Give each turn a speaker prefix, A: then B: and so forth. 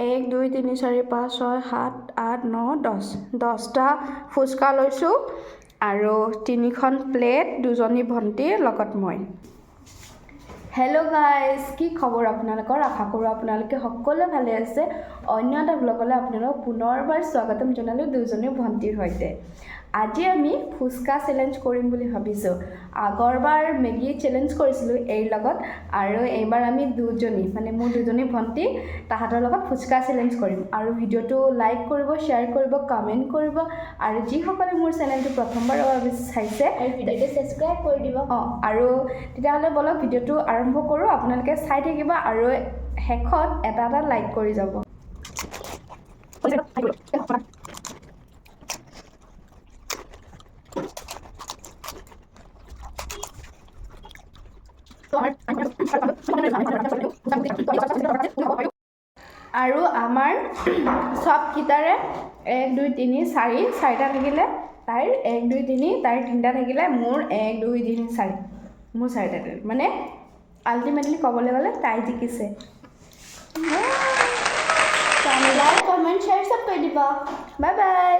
A: 1 2 3 4 5 6 7 8 9 10 10টা ফুচকা লৈছোঁ আৰু 3খন প্লেট দুজনী ভণ্টিৰ লগত মই হেল্ল' গাইজ কি খবৰ আপোনালোকৰ আশা কৰোঁ আপোনালোকে সকলোৱে ভালে আছে অন্য এটা ব্লগলৈ আপোনালোকক পুনৰবাৰ স্বাগতম জনালোঁ দুজনী ভণ্টিৰ সৈতে আজি আমি ফুচকা চেলেঞ্জ কৰিম বুলি ভাবিছোঁ আগৰবাৰ মেগী চেলেঞ্জ কৰিছিলোঁ এই লগত আৰু এইবাৰ আমি দুজনী মানে মোৰ দুজনী ভণ্টি তাহাঁতৰ লগত ফুচকা চেলেঞ্জ কৰিম আৰু ভিডিঅ'টো লাইক কৰিব শ্বেয়াৰ কৰিব কমেণ্ট কৰিব আৰু যিসকলে মোৰ চেনেলটো প্ৰথমবাৰৰ বাবে চাইছে ভিডিঅ'টো ছাবস্ক্ৰাইব কৰি দিব আৰু তেতিয়াহ'লে বলক ভিডিঅ'টো আৰম্ভ কৰোঁ আপোনালোকে চাই থাকিব আৰু শেষত এটা লাইক কৰি যাব আৰু আমাৰ সব কিটাৰে 1 2 3 4 4টা থাকিলে তাইৰ 1 2 3 তাইৰ 3টা থাকিলে মোৰ 1 2 3 4 মোৰ 4টা মানে আলটিমেটলি ক'বলৈ গ'লে তাই জিকিছে লাইক কমেণ্ট শ্বেয়াৰ সব কৰি দিবা বাই বাই